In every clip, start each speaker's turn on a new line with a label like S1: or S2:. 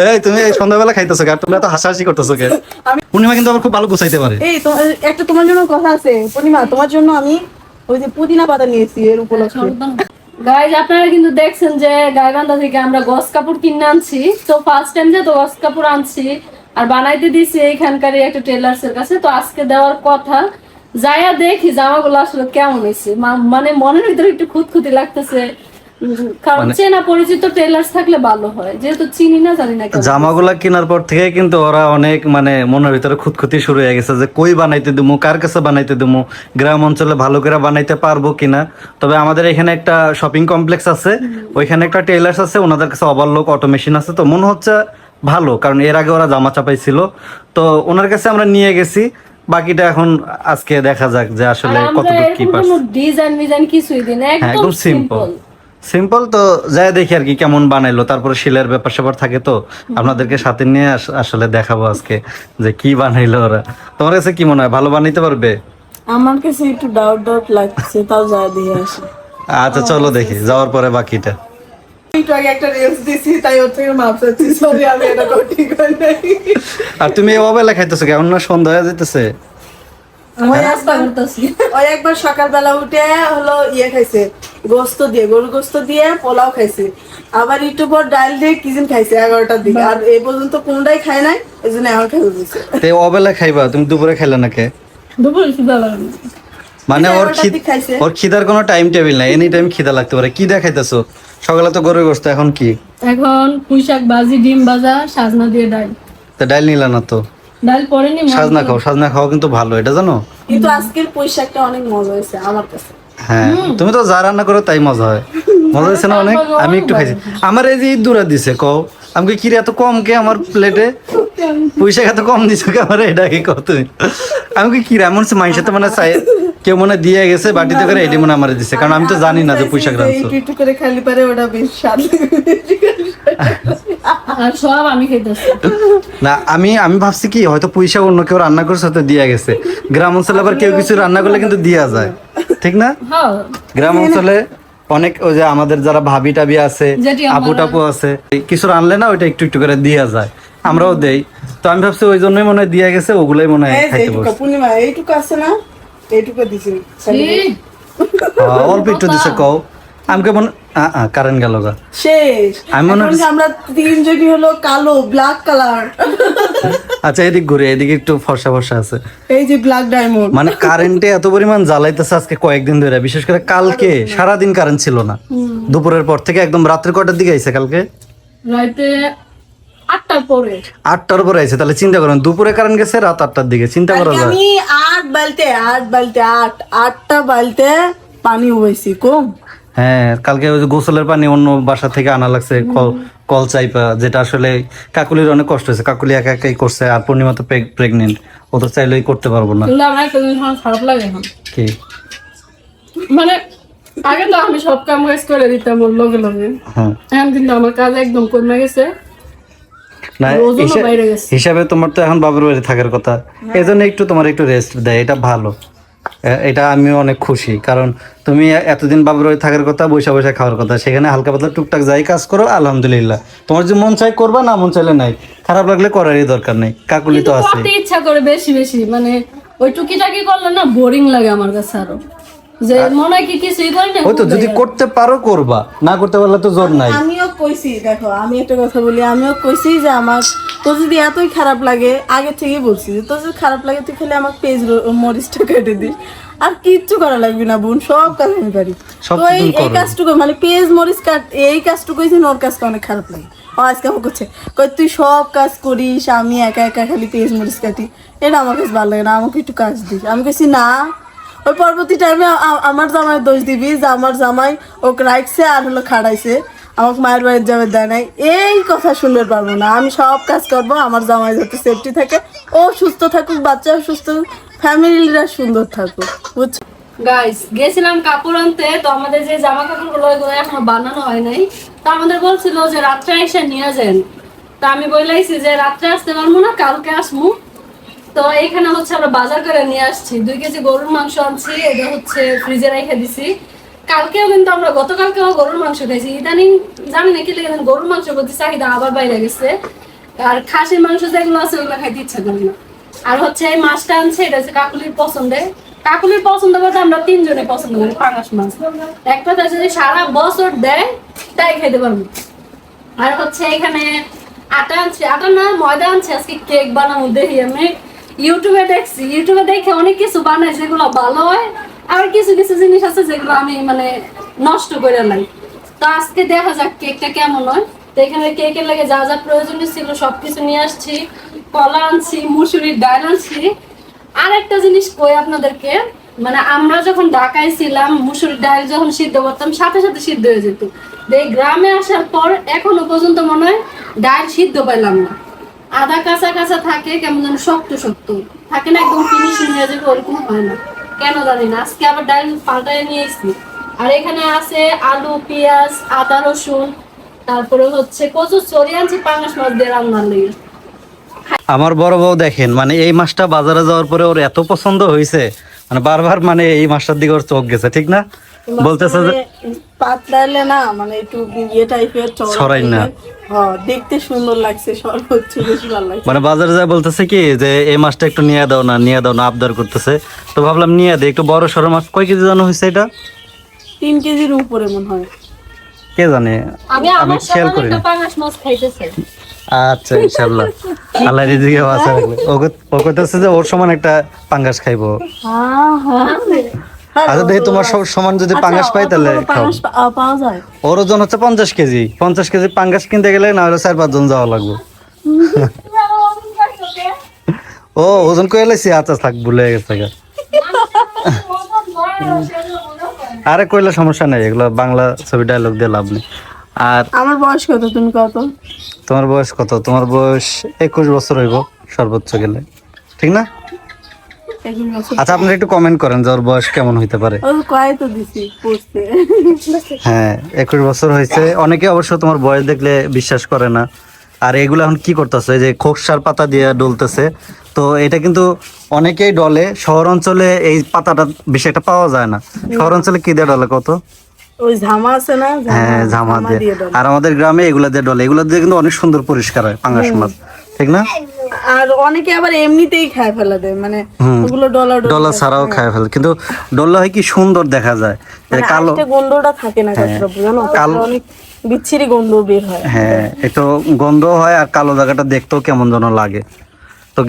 S1: এই তুমি এই সন্ধ্যাবেলা খাইতেছো কে? আর তুমি এত হাসাহাসি করতেছো কে? পূর্ণিমা কিন্তু আবার খুব ভালো গুছাইতে পারে।
S2: এই তো একটা তোমার জন্য কথা আছে পূর্ণিমা, তোমার জন্য আমি ওই যে পুদিনা পাতা নিয়েছি এর উপলক্ষে।
S3: গাইজ আপনারা কিন্তু দেখছেন যে গাইবান্ধা থেকে আমরা গস কাপড় কিনে আনছি। তো ফার্স্ট টাইম যে তো গস কাপড় আনছি আর বানাইতে দিছি এইখানকারই একটা টেলার্স এর কাছে। তো আজকে দেওয়ার কথা, যাইয়া দেখি জামাগুলো আসলে কেমন হয়েছে। মানে মনের ভিতরে একটু খুঁতখুঁতি লাগতেছে, কারণ চেনা পরিচিত টেলার্স থাকলে ভালো হয়, যেহেতু চিনি না জানি না কেমন।
S1: জামাগুলা কেনার পর থেকে কিন্তু ওরা অনেক মানে মনের ভিতরে খুঁতখুঁতি শুরু হয়ে গেছে যে কই বানাইতে দিমু, কার কাছে বানাইতে দিমু, গ্রাম অঞ্চলে ভালো করে বানাইতে পারবো কিনা। তবে আমাদের এখানে একটা শপিং কমপ্লেক্স আছে, ওইখানে একটা টেলার্স আছে, ওনাদের কাছে ওভারলক অটো মেশিন আছে। তো মনে হচ্ছে ভালো, কারণ এর আগে ওরা জামা চাপাইছিল। তো ওনার কাছে আমরা নিয়ে গেছি, বাকিটা এখন আজকে দেখা যাক যে আসলে কতটুকু কি পারছে।
S3: ডিজাইন মিজাইন কিছুই দিন, একদম সিম্পল
S1: সিম্পল। তো যাই দেখি আর কি কেমন বানাইলো, তারপরে শিলের ব্যাপার স্যাপার থাকে, তো আপনাদেরকে সাথে নিয়ে আসলে দেখাবো আজকে যে কি বানাইলো ওরা। তোমার কাছে কি মনে হয়, ভালো বানাইতে পারবে?
S2: আমার কাছে একটু ডাউট ডাউট লাগছে, তাও যা দিয়ে আসি।
S1: আচ্ছা চলো দেখি, যাওয়ার পরে বাকিটা।
S2: একটু আগে একটা রিলস দিছি, তাই ওর থেকে মাপ চাচ্ছি, সরি আমি এটা ঠিক করে নাই।
S1: আর তুমি এভাবে লেখাইতেছো কেমন, না সন্ধ্যা হয়ে যেতেছে?
S2: ওই একবার সকালবেলা উঠে হলো ইয়ে খাইছে, গোস্ত দিয়ে, গরুর গোস্ত দিয়ে পোলাও খাইছে, আবার একটু পর ডাল দিয়ে কিচিন খাইছে 11টার দিকে, আর এই পর্যন্ত কোনটাই খায় নাই, এই জন্য এখন খাই দিচ্ছে।
S1: তো অবেলা খাইবা, তুমি দুপুরে খাইলে নাকি?
S3: দুপুরে খিদা লাগে না।
S1: মানে ওর
S2: 11টার দিকে খাইছে।
S1: ওর খিদার কোনো টাইম টেবিল নাই, এনি টাইম খিদা লাগতে পারে। কি দেখাইতেছো? সকালে তো গরুর গোস্ত, এখন কি?
S3: এখন পুঁইশাক ভাজি, ডিম ভাজা, সাজনা দিয়ে ডাল।
S1: তো ডাল নিলা না তো?
S3: ডাল পরে নি,
S1: সাজনা খাও, সাজনা খাওয়া কিন্তু ভালো, এটা জানো?
S2: কিন্তু আজকের পোশাকটা অনেক মজা হয়েছে আমার কাছে।
S1: হ্যাঁ, তুমি তো যা রান্না করো তাই মজা হয়। মজা হয়েছে না অনেক? আমি একটু খাইছি। আমার এই যে দূরা দিছে কও, আমাকে কি রে এত কম কে আমার প্লেটে? পয়সা এত কম দিছো কে আমার, এটা কি কত? আমাকে কি রে এমন মাইন্ড সাথে মানে চাই কেউ মনে দিয়ে গেছে বাটিতে করে, এটি মনে আমার দিছে, কারণ আমি তো জানি না যে পয়সা রাখছো।
S2: একটু একটু করে খালি পারে, ওটা বেশ স্বাদ
S3: আর সব আমি খাইতেছি।
S1: না আমি আমি ভাবছি কি হয়তো পয়সা অন্য কেউ রান্না করছে, হয়তো দিয়া গেছে। গ্রাম অঞ্চলে আবার কেউ কিছু রান্না করলে কিন্তু দিয়া যায়, ঠিক না?
S3: হ্যাঁ,
S1: গ্রাম অঞ্চলে অনেক ওই যে আমাদের যারা ভাবি টাবি আছে,
S3: যেটি
S1: আপু টাপু আছে, কিছু রানলে না ওইটা একটু একটু করে দিয়া যায়, আমরাও দেই। তো আমি ভাবছি ওই জন্যই মনে হয় দিয়া গেছে, ওগুলাই মনে হয় খাইতে বসে।
S2: পূর্ণিমা এইটুকু আছে না, এইটুকু দিছি।
S1: অল্প একটু দিছে কও, আমাকে মনে কারেন্ট গেল গা
S2: শেষ।
S1: আমি মনে
S2: এখন যে আমরা তিনজনই হলো কালো, ব্ল্যাক কালার।
S1: আচ্ছা এদিক ঘুরে, এদিকে একটু ফর্সা ফর্সা আছে।
S2: এই যে ব্ল্যাক ডায়মন্ড।
S1: মানে কারেন্টে এত পরিমাণ জ্বালাইতেছে আজকে কয়েকদিন ধরে, বিশেষ করে কালকে সারাদিন কারেন্ট ছিল না, দুপুরের পর থেকে একদম রাত্রে কটার দিকে আইছে কালকে?
S3: রাতে 8টার পরে।
S1: 8টার পরে আইছে, তাহলে চিন্তা করেন দুপুরে কারেন্ট গেছে রাত 8টার দিকে, চিন্তা করা যায়।
S2: আমি 8টা বালতে পানি হয়েছি কম।
S1: হ্যাঁ কালকে ওই যে গোসলের পানি অন্য বাসা থেকে আনা লাগছে, কল চাইপা, যেটা আসলে কাকুলির অনেক কষ্ট হয়েছে। কাকুলি একা একাই করছে, আর পূর্ণিমা তো প্রেগনেন্ট, ও তো চাইলেই করতে পারবো না।
S3: কিন্তু আমার একটা জিনিস আমার খারাপ লাগে এখন,
S1: কি?
S3: মানে আগে তো আমি সব কাম কাজ করে দিতাম ওর লগে লগে,
S1: হ্যাঁ
S3: এখন কিন্তু আমার কাজ একদম কমে গেছে,
S1: না
S3: ওজনও বাইরে গেছে।
S1: হিসাবে তোমার তো এখন বাবার বাড়ি থাকার কথা, এই জন্য একটু তোমার একটু রেস্ট দেয়, এটা ভালো। এটা আমি অনেক খুশি, কারণ তুমি এতদিন বাবার বাড়ি থাকার কথা, বৈশা বৈশা খাওয়ার কথা, সেখানে হালকা পাতলা টুকটাক যাই কাজ করো, আলহামদুলিল্লাহ। তোমার যে মন চাই করবা, না মন চাইলে নাই, খারাপ লাগলে করারই দরকার নেই, কাকুলি তো
S3: কিন্তু
S1: আছে।
S3: করতে ইচ্ছা করে বেশি বেশি, মানে ওই টুকিটাকি করলে না বোরিং লাগে আমার কাছে আরো, যে মনে হয় কি কিছুই করি না।
S1: ওই তো যদি করতে পারো করবা, না করতে পারলে তো জোর নাই।
S2: আমিও কইছি, দেখো আমি একটা কথা বলি, আমিও কইছি যে আমার তো যদি এতই খারাপ লাগে, আগে থেকেই বলছি যে তোর যদি খারাপ লাগে তুই খালি আমার পেজ মরিচটা কেটে দিস, আর কিচ্ছু করা লাগবে না বোন, সব কাজ আমি পারি।
S1: সব
S2: তো এই
S1: তুমি করো।
S2: কাজটুকু মানে পেজ মরিচ কাট, এই কাজটুকু হয়েছে, ওর কাজটা অনেক খারাপ লাগে। ও আজকে আমাকে করছে, কই তুই সব কাজ করিস, আমি একা একা খালি পেজ মরিচ কাটি, এটা আমার কাছে ভালো লাগে না, আমাকে একটু কাজ দিস। আমি কেছি না, ওই পরবর্তী টাইমে আমার জামাই দোষ দিবি যে আমার জামাই ওকে রাখছে আর হলো খাড়াইছে, আমাকে মায়ের বাড়ির যাবে দেয় নাই, এই কথা শুনতে পারবো না। আমি সব কাজ করবো, আমার জামাই যাতে সেফটি থাকে, ও সুস্থ থাকুক, বাচ্চা সুস্থ, ফ্যামিলিরা সুন্দর থাকুক, বুঝছো?
S3: গাইস গেছিলাম কাপড় আনতে, তো আমাদের যে জামা কাপড় গুলো ওইগুলো এখনো বানানো হয় নাই, তো আমাদের বলছিল যে রাত্রে এসে নিয়ে যান। তা আমি বললাইছি যে রাত্রে আসতে পারবো না, কালকে আসবো। তো এইখানে হচ্ছে আমরা বাজার করে নিয়ে আসছি, 2 কেজি গরুর মাংস আনছি, এটা হচ্ছে ফ্রিজে রেখে দিছি। কালকেও কিন্তু আমরা গতকালকেও গরুর মাংস খাইছি, ইদানিং জানি না কি লেগে গরুর মাংস প্রতি চাহিদা আবার বাইরে গেছে, আর খাসির মাংস যেগুলো আছে ওগুলো খাইতে ইচ্ছা করে না। আর হচ্ছে এই মাছটা আনছে, এটা হচ্ছে কাকুলির পছন্দে, কাকুলির পছন্দ বলতে আমরা তিনজনে পছন্দ করি পাঙাশ মাছ। এক কথা যদি সারা বছর দেয় তাই খেতে পারবো। আর হচ্ছে এখানে আটা আনছে, আটা না ময়দা আনছে, আজকে কেক বানাবো। দেখি আমি ইউটিউবে দেখছি, ইউটিউবে দেখে অনেক কিছু বানাই যেগুলো ভালো হয়, আর কিছু কিছু জিনিস আছে যেগুলো আমি মানে নষ্ট করে লাই। তো আজকে দেখা যাক কেকটা কেমন হয়। তো এখানে কেকের লাগে যা যা প্রয়োজনীয় ছিল সবকিছু নিয়ে আসছি, কলা আনছি, মুসুরির ডাল আনছি। আর একটা জিনিস কই আপনাদেরকে, মানে আমরা যখন ঢাকায় ছিলাম মুসুরির ডাল যখন সিদ্ধ করতাম সাথে সাথে সিদ্ধ হয়ে যেত। এই গ্রামে আসার পর এখনো পর্যন্ত মনে হয় ডাল সিদ্ধ পাইলাম না, আধা কাঁচা কাঁচা থাকে, কেমন যেন শক্ত শক্ত থাকে না, একদম ফিনিশিং হয়ে যাবে ওরকম হয় না, কেন জানি না। আজকে আবার ডাল পাল্টায় নিয়ে এসেছি। আর এখানে আছে আলু, পেঁয়াজ, আদা, রসুন, তারপরে হচ্ছে কচুর চড়ি আনছি পাঙাশ মাছ দিয়ে রান্নার লেগে।
S1: আমার বড় বউ দেখেন, মানে এই মাছটা বাজারে যাওয়ার পরে ওর এত পছন্দ হয়েছে, মানে বারবার মানে এই মাছটার দিকে ওর চোখ গেছে, ঠিক না? বলতেছে যে
S2: পাতলা হলে না মানে একটু ইয়ে টাইপের
S1: ছড়াই না।
S2: হ্যাঁ, দেখতে সুন্দর লাগছে, সর্বোচ্চ বেশি ভালো লাগছে।
S1: মানে বাজারে যায় বলতেছে কি যে এই মাছটা একটু নিয়ে দাও না, নিয়ে দাও না, আবদার করতেছে। তো ভাবলাম নিয়ে দে, একটু বড় সড়ো মাছ। কয় কেজি জানো হয়েছে এটা?
S2: 3 কেজির উপরে মনে হয়।
S1: কে জানে,
S3: আমি
S1: আমি
S3: আমার
S1: খেয়াল
S3: সামনে
S1: করি
S3: একটা
S1: না।
S3: পাঙাশ মাছ খাইতেছে।
S1: আচ্ছা, ইনশাআল্লাহ আল্লাহ রিজিকে বাঁচা রাখবে। ও কইতেছে যে ওর সমান একটা পাঙ্গাস খাইবো। আচ্ছা দেখি তোমার সমান যদি পাঙ্গাস পাই তাহলে খাও।
S2: পাওয়া যায়।
S1: ওর ওজন হচ্ছে 50 কেজি। 50 কেজি পাঙ্গাস কিনতে গেলে না হলে 4-5 জন যাওয়া লাগবে। ও ওজন কই লাইছি? আচ্ছা থাক, ভুলে গেছে গা। আরে কইলে সমস্যা নাই, এগুলো বাংলা ছবি ডায়লগ দিয়ে লাভ নেই। আর
S2: আমার বয়স কত, তুমি কত?
S1: তোমার বয়স কত? তোমার বয়স 21 বছর হইব সর্বোচ্চ গেলে, ঠিক না?
S2: 21 বছর।
S1: আচ্ছা আপনারা একটু কমেন্ট করেন যে ওর বয়স কেমন হইতে পারে।
S2: ও কয় তো দিছি পড়তে।
S1: হ্যাঁ 21 বছর হয়েছে। অনেকে অবশ্য তোমার বয়স দেখলে বিশ্বাস করে না। আর এগুলো এখন কি করতেছে, যে খোকসার পাতা দিয়ে ডলতেছে। তো এটা কিন্তু অনেকেই ডলে, শহর অঞ্চলে এই পাতাটা বেশি একটা পাওয়া যায় না। শহর অঞ্চলে কি দিয়ে ডলে কত?
S2: ওই ঝামা আছে না,
S1: হ্যাঁ ঝামা দিয়ে।
S2: ডলে।
S1: আর আমাদের গ্রামে এগুলা দিয়ে ডলে, এগুলা দিয়ে কিন্তু অনেক সুন্দর পরিষ্কার হয় পাঙ্গাস মাছ, ঠিক না?
S2: আর অনেকে আবার এমনিতেই খায় ফেলা দেয়, মানে ওগুলো
S1: ডলা ছাড়াও খায় ফেলে, কিন্তু ডলা হয় কি সুন্দর দেখা যায়। কালো
S2: গন্ধটা থাকে না, কাঁচরা বুঝানো অনেক বিচ্ছিরি গন্ধ বের হয়।
S1: হ্যাঁ একটু গন্ধ হয়, আর কালো জায়গাটা দেখতেও কেমন যেন লাগে। তো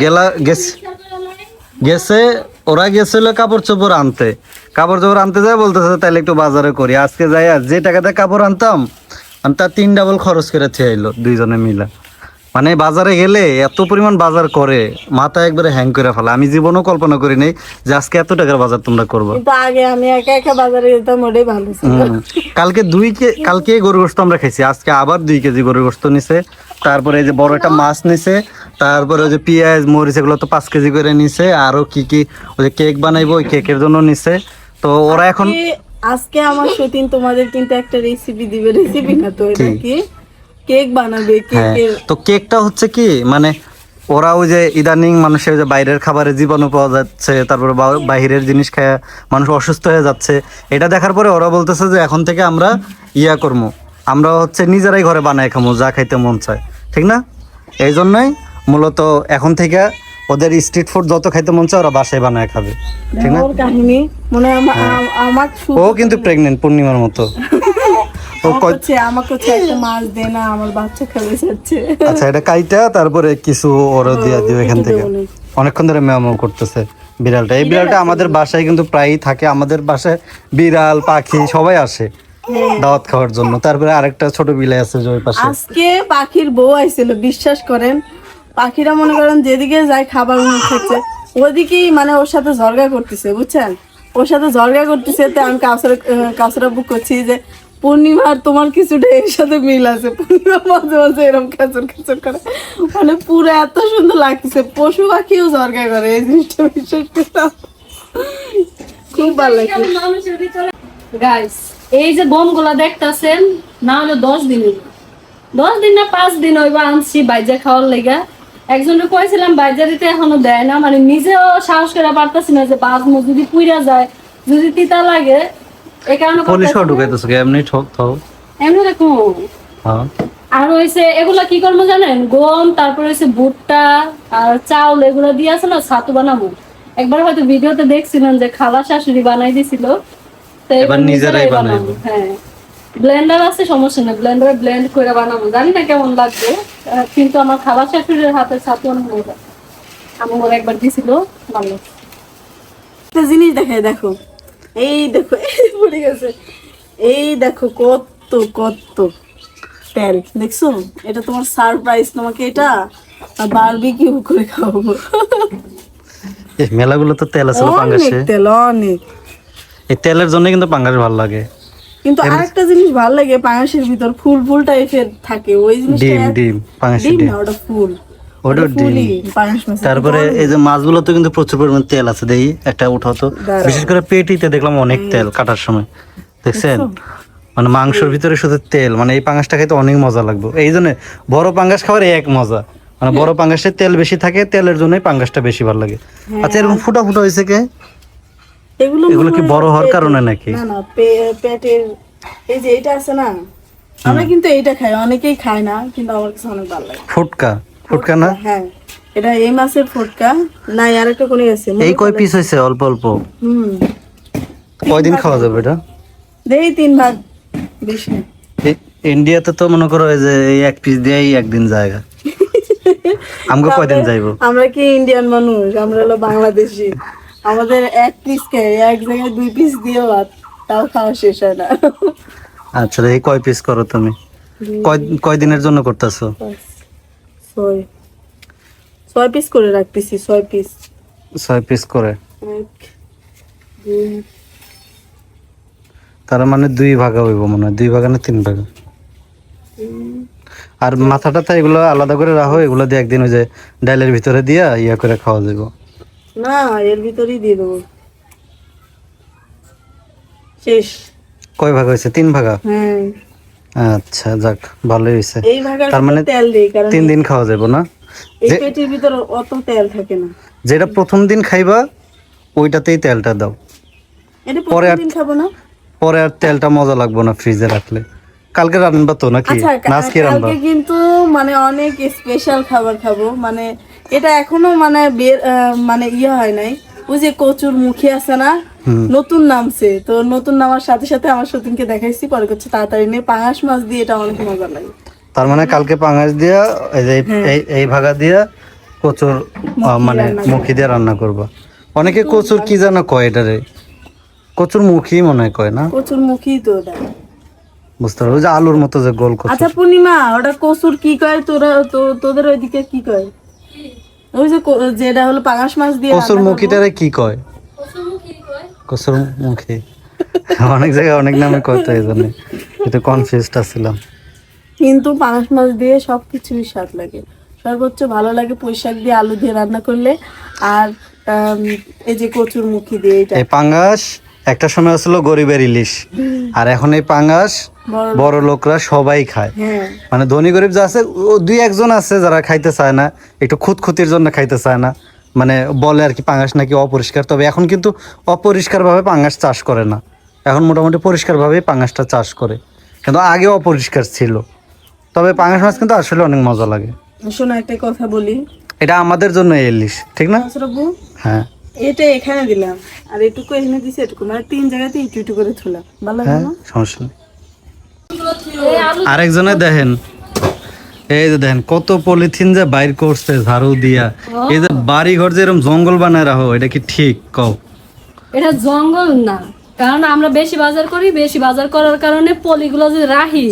S1: গেছে ওরা গেছিল কাপড় চোপড় আনতে, কাপড় চোপড় আনতে যায় বলতেছে তাহলে একটু বাজারে করি। আজকে যাই, আর যে টাকাতে কাপড় আনতাম আমি তার 3 ডাবল খরচ করে খেয়ে এলো দুইজনে মিলা। মানে বাজারে গেলে এত পরিমাণ বাজার করে মাথা একবারে হ্যাং করে ফেলা। আমি জীবনও কল্পনা করি নাই যে আজকে এত টাকার বাজার তোমরা করবো।
S2: কিন্তু আগে আমি একা একা বাজারে যেতাম, ওটাই ভালো ছিল।
S1: কালকে গরুর গোশত আমরা খাইছি, আজকে আবার 2 কেজি গরুর গোশত নিছে। তারপরে এই যে বড় একটা মাছ নিছে, তারপরে ওই যে পেঁয়াজ মরিচ এগুলো তো 5 কেজি করে নিছে। আরো কি কি ওই যে কেক বানাইবো, ওই কেকের জন্য নিছে। তো ওরা এখন
S2: আজকে আমার সতীন তোমাদের কিন্তু একটা রেসিপি দিবে, রেসিপি না তো এটা কি কেক বানাবে। কেকের
S1: তো কেকটা হচ্ছে কি, মানে ওরা ওই যে ইদানিং মানুষের যে বাইরের খাবারে জীবাণু পাওয়া যাচ্ছে, তারপরে বাইরের জিনিস খেয়ে মানুষ অসুস্থ হয়ে যাচ্ছে, এটা দেখার পরে ওরা বলতেছে যে এখন থেকে আমরা করবো, আমরা হচ্ছে নিজেরাই ঘরে বানাই খামো যা খাইতে মন চায়, ঠিক না? এই জন্যই মূলত এখন থেকে ওদের স্ট্রিট ফুড যত খাইতে মন চায় ওরা বাসায় বানায় খাবে, ঠিক না?
S2: ওর কাহিনী মনে হয় আমার
S1: ও কিন্তু প্রেগনেন্ট পূর্ণিমার মতো।
S2: আমাকে একটা মাছ দে না, আমার বাচ্চা খেলে যাচ্ছে।
S1: আচ্ছা এটা কাইটা তারপরে কিছু ওরা দিয়ে দিও এখান থেকে। অনেকক্ষণ ধরে ম্যাও করতেছে বিড়ালটা। এই বিড়ালটা আমাদের বাসায় কিন্তু প্রায়ই থাকে। আমাদের বাসায় বিড়াল পাখি সবাই আসে দাওয়াত খাওয়ার জন্য। তারপরে আরেকটা ছোট বিলাই আছে যে ওই পাশে।
S2: আজকে পাখির বউ আইছিল, বিশ্বাস করেন পাখিরা মনে করেন যেদিকে যায় খাবার মনে খাচ্ছে ওদিকেই মানে ওর সাথে ঝগড়া করতেছে, বুঝছেন? ওর সাথে ঝগড়া করতেছে। তো আমি কাউসারা বুক করছি যে পূর্ণিমার তোমার কিছুটা এর সাথে মিল আছে। পূর্ণিমা মাঝে মাঝে এরকম খেচর খেচর করে, মানে পুরো এত সুন্দর লাগতেছে। পশু পাখিও ঝগড়া করে, এই জিনিসটা বিশ্বাস করতাম, খুব ভালো লাগে।
S3: গাইস এই যে বোমগুলা দেখতাছেন, না হলে 10 দিন না 5 দিন হইবা আনছি বাইজা খাওয়ার লেগা। একজনকে কইছিলাম বাইজা দিতে, এখনো দেয় না। মানে নিজেও সাহস করে পারতাছি না যে বাজমু যদি পুইরা যায়, যদি তিতা লাগে এই কারণে
S1: পলিশও
S3: করতেছি না।
S1: ঢুকাইতেছো এমনি ঠক থাও।
S3: এমনি দেখো।
S1: হ্যাঁ
S3: আর হইছে এগুলা কি করবো জানেন, গম, তারপরে হইছে ভুট্টা আর চাউল, এগুলো দিয়ে আছে না ছাতু বানাবো। একবার হয়তো ভিডিওতে দেখছিলেন যে খালা শাশুড়ি বানাই দিছিল, তো
S1: এবার নিজেরাই বানাইবো।
S3: হ্যাঁ, ব্লেন্ডার আছে, সমস্যা নেই, ব্লেন্ডারে ব্লেন্ড করে বানাবো। জানি না কেমন লাগবে, কিন্তু আমার খালা শাশুড়ির হাতের ছাতু অনেক মজা। আমার একবার দিছিল, ভালো।
S2: একটা জিনিস দেখায়, দেখো এই দেখো, এই পড়ে গেছে, এই দেখো কত কত তেল দেখছো, এটা তোমার সারপ্রাইজ, তোমাকে এটা বারবিকিউ করে খাওয়াবো।
S1: এই মেলাগুলো তো তেল আছে
S2: অনেক
S1: পাঙ্গাসে,
S2: তেল, অনেক।
S1: এই তেলের জন্য কিন্তু পাঙ্গাস ভালো লাগে।
S2: কিন্তু আরেকটা জিনিস ভালো লাগে, পাঙাশের ভিতর ফুল ফুল টাইপের থাকে, ওই জিনিসটা
S1: ডিম ডিম পাঙ্গাসের
S2: ডিম
S1: ডিম,
S2: না, ওটা ফুল,
S1: ওটা
S2: ফুলই
S1: ডিম।
S2: পাঙাশ মাছ।
S1: তারপরে এই যে মাছগুলোতে কিন্তু প্রচুর পরিমাণ তেল আছে, দেখি একটা উঠাও তো।
S2: দাঁড়াও।
S1: বিশেষ করে পেটিতে দেখলাম অনেক তেল কাটার সময়, দেখছেন? মানে মাংসের ভিতরে শুধু তেল, মানে এই পাঙ্গাসটা খেতে অনেক মজা লাগবে। এই জন্য বড় পাঙ্গাস খাওয়ার এক মজা, মানে বড় পাঙ্গাসে তেল বেশি থাকে, তেলের জন্যই পাঙ্গাসটা বেশি ভালো লাগে। আচ্ছা, এরকম ফুটা ফুটা হয়েছে কে?
S2: এগুলো
S1: এগুলো কি
S2: মনে হয়
S1: বড় হওয়ার
S2: পেটের।
S1: কারণে নাকি?
S2: না না, পেটের, এই যে এটা আছে না, আমরা কিন্তু এইটা খাই, অনেকেই খায় না, কিন্তু আমার কাছে অনেক ভালো লাগে।
S1: ফুটকা, ফুটকা না?
S2: হ্যাঁ, এটা এই মাছের ফুটকা না, আর একটা কোনে আছে,
S1: এই কয় পিস হয়েছে? অল্প অল্প।
S2: হুম,
S1: কয়দিন খাওয়া যাবে এটা?
S2: দেই 3 ভাগ, বেশি না।
S1: ইন্ডিয়াতে তো মনে করো এই যে এই এক পিস দিয়েই একদিন জায়গা, আমাকে কয়দিন যাইবো?
S2: আমরা কি ইন্ডিয়ান মানুষ? আমরা হলো বাংলাদেশি, আমাদের এক পিস খাই, এক জায়গায় 2 পিস দিয়ে ভাত, তাও খাওয়া শেষ হয় না।
S1: আচ্ছা, এই কয় পিস করো তুমি? কয়দিনের জন্য করতেছো?
S2: 6 পিস করে রাখতেছি, 6 পিস।
S1: 6 পিস করে,
S2: 1 2
S1: তার মানে 2 ভাগা হইব মনে হয়, 2 ভাগা না 3 ভাগা। আর মাথাটা তো এগুলো আলাদা করে রাখো, এগুলো দিয়ে একদিন ওই যে ডালের ভিতরে দিয়া ইয়া করে খাওয়া যাবে।
S2: না, এর ভিতরেই দিয়ে দেবো, শেষ।
S1: কয় ভাগ হয়েছে? 3 ভাগা।
S2: হ্যাঁ,
S1: আচ্ছা, যাক, ভালোই হয়েছে।
S2: এই ভাগের
S1: তার মানে
S2: ভিতর তেল দেই, কারণ
S1: 3 দিন খাওয়া যাবে না?
S2: এই পেটির ভিতর অত তেল থাকে না।
S1: যেটা প্রথম দিন খাইবা ওইটাতেই তেলটা দাও,
S2: এটা
S1: পরে
S2: প্রতিদিন খাবো না।
S1: পরে আর তেলটা মজা লাগবে না ফ্রিজে রাখলে। কালকে রান্না তো নাকি?
S2: আচ্ছা,
S1: না আজকে রান্না?
S2: কালকে কিন্তু মানে অনেক স্পেশাল খাবার খাবো, মানে এটা এখনো মানে মানে ইয়ে হয় নাই। ওই যে কচুর মুখী আছে না, নতুন নামছে, তো নতুন নামার সাথে সাথে আমার সতীনকে দেখাইছি, পরে করছে তাড়াতাড়ি নিয়ে পাঙাশ মাছ দিয়ে, এটা অনেক মজা লাগে।
S1: তার মানে কালকে পাঙ্গাস দিয়া এই যে এই ভাগা দিয়া কচুর মানে মুখি দিয়ে রান্না করবা। অনেকে কচুর কি জানা কয় এটারে, কচুর মুখি মনে হয় কয় না?
S2: কচুর মুখী তো ওটা।
S1: বুঝতে পারো, ওই যে আলুর মতো যে গোল কচু।
S2: আচ্ছা পূর্ণিমা, ওটা কচুর কি কয় তোরা, তোদের ওইদিকে কি কয়? ওই যে যেটা হলো পাঙাশ মাছ দিয়ে
S1: কচুর
S2: রান্না করবো।
S1: মুখিটারে কি কয়? কচুর মুখি অনেক জায়গায় অনেক নামে কয়, তো এই জন্য একটু কনফিউজড ছিলাম।
S2: কিন্তু পাঙাশ মাছ দিয়ে সবকিছুই স্বাদ লাগে, সর্বোচ্চ ভালো লাগে পুঁই শাক দিয়ে আলু দিয়ে রান্না করলে, আর এই যে কচুর মুখী দিয়ে, এটা
S1: এই পাঙ্গাস একটা সময় ছিল গরিবের ইলিশ, আর এখন এই পাঙ্গাস
S2: বড়
S1: বড় লোকরা সবাই খায়।
S2: হ্যাঁ,
S1: মানে ধনী গরিব যা আছে, ও 2-1 আছে যারা খাইতে চায় না, একটু খুঁতখুতির জন্য খাইতে চায় না, মানে বলে আর কি পাঙ্গাস নাকি অপরিষ্কার। তবে এখন কিন্তু অপরিষ্কার ভাবে পাঙ্গাস চাষ করে না, এখন মোটামুটি পরিষ্কার ভাবে পাঙ্গাসটা চাষ করে, কিন্তু আগে অপরিষ্কার ছিল। তবে পাঙ্গাস মাছ কিন্তু আসলে অনেক মজা লাগে।
S2: শোনো একটা কথা বলি,
S1: এটা আমাদের জন্য এই ইলিশ, ঠিক না?
S2: নাসরাবু,
S1: হ্যাঁ
S2: এটা এখানে দিলাম, আর এটুকু এখানে দিছি, এটুকু মানে 3 জায়গাতে একটু একটু করে থুলাম, ভালো লাগে
S1: হ্যাঁ,
S2: না?
S1: সমস্যা নেই।
S3: এই আলু
S1: আরেকজনে দেখেন, এই যে দেখেন কত পলিথিন যে বাইর করছে ঝাড়ু দিয়া। এই যে বাড়ি ঘর যে এরকম জঙ্গল বানায় রাখো, এটা কি ঠিক কও?
S3: এটা জঙ্গল না, কারণ আমরা বেশি বাজার করি, বেশি বাজার করার কারণে পলিগুলো যে রাখি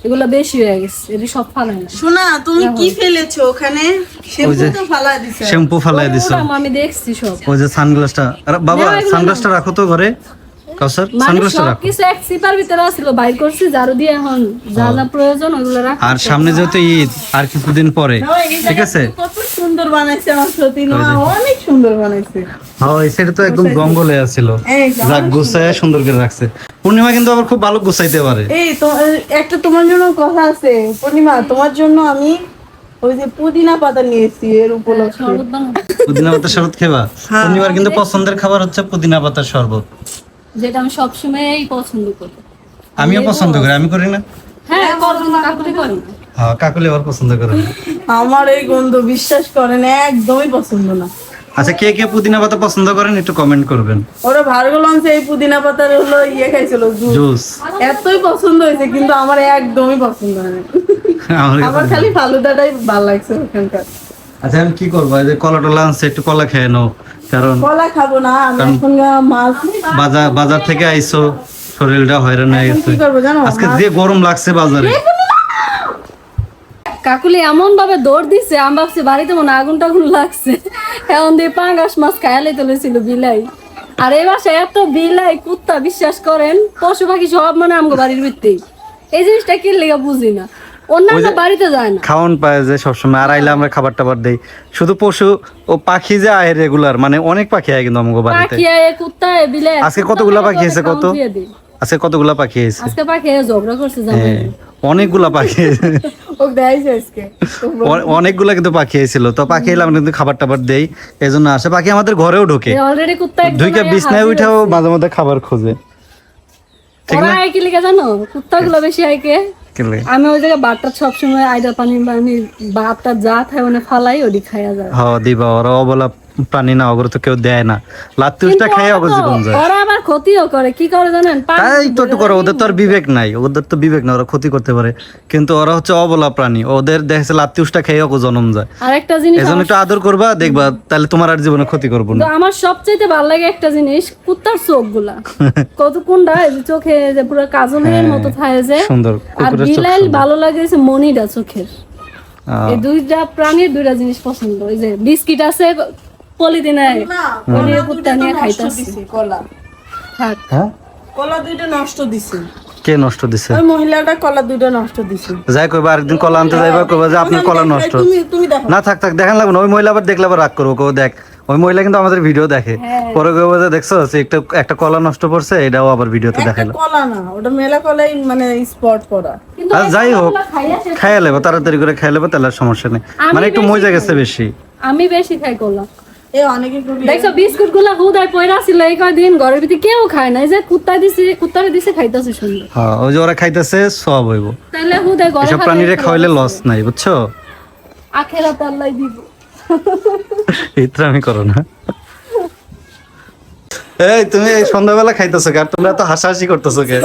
S3: এগুলো বেশি হয়ে গেছে, এটি সব ফালাই না।
S2: শোনা, তুমি কি ফেলেছো ওখানে? শ্যাম্পু তো ফালা দিছো।
S1: শ্যাম্পু ফালাই দিছো।
S3: ওরকম আমি দেখছি সব,
S1: ওই যে সানগ্লাসটা, আরে বাবা
S3: না, এগুলো
S1: সানগ্লাসটা রাখো তো ঘরে, কাউসার
S3: মানে
S1: সানগ্লাসটা
S3: সব
S1: রাখো।
S3: কিছু এক সিপার ভিতরে ছিল, বাইর করছি ঝাড়ু দিয়ে, এখন যা যা প্রয়োজন ওগুলো রাখ।
S1: আর সামনে যেহেতু ঈদ, আর কিছুদিন পরে,
S2: না, এই
S1: ঠিক
S2: জায়গাটা
S1: আছে?
S2: কত সুন্দর বানাইছে আমার সতীন, অনেক সুন্দর বানাইছে।
S1: হ্যাঁ, এই সাইডে তো একদম জঙ্গলে আছিল,
S2: এই যে
S1: যাক গুছায় সুন্দর করে রাখছে। পূর্ণিমা কিন্তু আবার খুব ভালো গুছাইতে পারে।
S2: এই তো একটা তোমার জন্য কথা আছে পূর্ণিমা, তোমার জন্য আমি ওই যে পুদিনা পাতা নিয়েছি এর উপলক্ষে।
S3: শরবত বানাবো।
S1: পুদিনা পাতার শরবত খেবা? পূর্ণিমার কিন্তু পছন্দের খাবার হচ্ছে পুদিনা পাতার শরবত।
S3: যেটা আমি সবসময়ই পছন্দ করি।
S1: আমিও পছন্দ করি, আমি করি না?
S3: হ্যাঁ করবো না, কাকুলি করি না।
S1: হ্যাঁ, কাকুলি আবার পছন্দ করে না।
S2: আমার এই গন্ধ বিশ্বাস করেন একদমই পছন্দ না।
S1: আচ্ছা, কে কে পুদিনা পাতা পছন্দ করেন একটু কমেন্ট করবেন।
S2: ওরা ভার্গো লঞ্চে এই পুদিনা পাতার হলো খাইছিল জুস,
S1: জুস
S2: এতই পছন্দ হয়েছে কিন্তু আমার একদমই পছন্দ হয় না।
S1: আমার
S2: আমার খালি ফালুদাটাই ভালো লাগছে ওখানকার।
S1: আচ্ছা, আমি কি করবো, এই যে কলা টলা আনছে, একটু কলা খেয়ে নাও, কারণ
S2: কলা খাবো না আমি এখন, মাছ
S1: বাজার থেকে আইছো, শরীরটা হয়রান হয়ে
S2: এখন
S1: গেছে।
S2: কি করবো জানো,
S1: আজকে যে গরম লাগছে বাজারে।
S3: কাকুলি এমন ভাবে দৌড় দিছে, আমি ভাবছি বাড়িতে মনে হয় আগুন টাগুন লাগছে। এখন দিয়ে পাঙ্গাস মাছ খায়ালে তুলেছিল বিলাই। আর এই বাসায় এত বিলাই কুত্তা, বিশ্বাস করেন পশু পাখি সব মানে আমগো বাড়ির ভিত্তি। এই জিনিসটা কি লেগে বুঝি না, অন্যান্য বাড়িতে যায় না।
S1: খাওয়ান পায় যে সবসময়, আর আইলে আমরা খাবার টাবার দেই। শুধু পশু ও পাখি যে আয় রেগুলার, মানে অনেক পাখি আয় কিন্তু আমাকে বাড়িতে।
S3: পাখি আয়, কুত্তা আয়, বিলাই।
S1: আজকে কতগুলা পাখি এসেছে, কত? আজকে কতগুলা পাখি এসেছে?
S3: আজকে পাখি আয় ঝগড়া করছে জানেন।
S1: হ্যাঁ, অনেকগুলা পাখি
S2: ও দেয়ছে আজকে।
S1: অনেকগুলা কিন্তু পাখি এসেছিল, তো পাখি এলে আমরা কিন্তু খাবার টাবার দেই, এই জন্য আসে। পাখি আমাদের ঘরেও ঢোকে,
S3: অলরেডি কুত্তা একদম
S1: দুইটা
S3: আয়া
S1: বিছনায়
S3: হাজির
S1: উঠেও
S3: হয়েছে।
S1: মাঝে মধ্যে খাবার খোঁজে। ঠিক
S3: ওরা
S1: না?
S3: আয় কি লিখে জানো, কুত্তাগুলো বেশি আয়কে।
S1: কি লাগে?
S3: আমি ওই জায়গায় ভাতটা সবসময় আইডা পানি ভাতটা যা খাই মানে ফালাই ওটি খাইয়া যায়।
S1: হ দিবা, ওরা অবলা প্রাণী না, ওগুলো তো কেউ দেয় না। লাত্তুসটা খাই
S3: কিন্তু
S1: অগর জীবন যায়।
S3: ওরা আবার ক্ষতিও করে, কি করে জানেন?
S1: তাই তো একটু করে, ওদের তো আর বিবেক নাই, ওদের তো বিবেক না, ওরা ক্ষতি করতে পারে। কিন্তু ওরা হচ্ছে অবলা প্রাণী, ওদের দেখছে লাত্তুসটা খেয়ে ওকে জন্ম যায়।
S3: আরেকটা জিনিস
S1: এই জন্য একটু আদর করবা, দেখবা তাহলে তোমার আর জীবনে ক্ষতি করবো না।
S3: তো আমার সবচেয়ে ভালো লাগে একটা জিনিস, কুত্তার চোখ গুলা কত কোনটা এই যে চোখে যে পুরো কাজলের মতো থাকে যে
S1: সুন্দর,
S3: আর
S1: কুকুরের চোখ
S3: বিলাইল
S1: সুন্দর।
S3: ভালো লাগে যে মনিটা চোখের। এই দুইটা প্রাণীর দুইটা জিনিস পছন্দ। ওই যে বিস্কিট আছে পলিথিনে,
S2: না,
S3: ওই
S2: কলা
S3: কুত্তা
S2: দুইটা
S3: নিয়ে
S2: তো নষ্ট
S3: খাইতাছে।
S2: দিছে, কলা
S3: থাক
S1: হ্যাঁ,
S2: কলা দুইটা নষ্ট দিছে,
S1: কে নষ্ট দিছে?
S2: ওই মহিলাটা কলা দুইটা নষ্ট দিছে।
S1: যাই কইবা, আরেকদিন কলা আনতে যাইবা, কইবা যে আপনার কলা নষ্ট।
S2: তুমি দেখো
S1: না থাক থাক, দেখান লাগবে না। ওই মহিলা আবার দেখলে আবার রাগ করবো, কেউ দেখ। ওই মহিলা কিন্তু আমাদের ভিডিও দেখে, পরে কইবো যে দেখছো যে একটা কলা নষ্ট করছে, এটাও আবার ভিডিওতে
S2: একটা
S1: দেখাইলো।
S2: কলা না, ওটা মেলা কলাই মানে স্পট করা।
S3: কিন্তু
S1: আর
S3: এই
S1: যাই হোক,
S3: কলাগুলা খাইয়া শেষ।
S1: খাইয়া লেবো, তাড়াতাড়ি করে খাইয়া লেবো, তাহলে আর সমস্যা নেই।
S3: আমি
S1: মানে একটু
S3: বেশি
S1: মজা
S3: খাই।
S1: গেছে বেশি।
S3: আমি বেশি খাই কলা।
S2: এই অনেকে করি
S3: দেখছো বিস্কুট গুলা হুদায় পয়রা ছিল এই কয়দিন, ঘরের ভিতরে কেউ খায় না। এই যে কুত্তারে দিছে খাইতেছে সুন্দর।
S1: হ্যাঁ, ওই যে ওরা খাইতেছে সব হইব।
S3: তাহলে হুদায় ঘরে
S1: এসব প্রাণীরে খাওয়াইলে লস নাই, বুঝছো?
S3: আখেরাত আল্লাহ দিব।
S1: ইত্রামি করো না। এই তুমি এই সন্ধ্যাবেলা খাইতেছো কে? আর তোমরা তো হাসাহাসি করতেছো কে?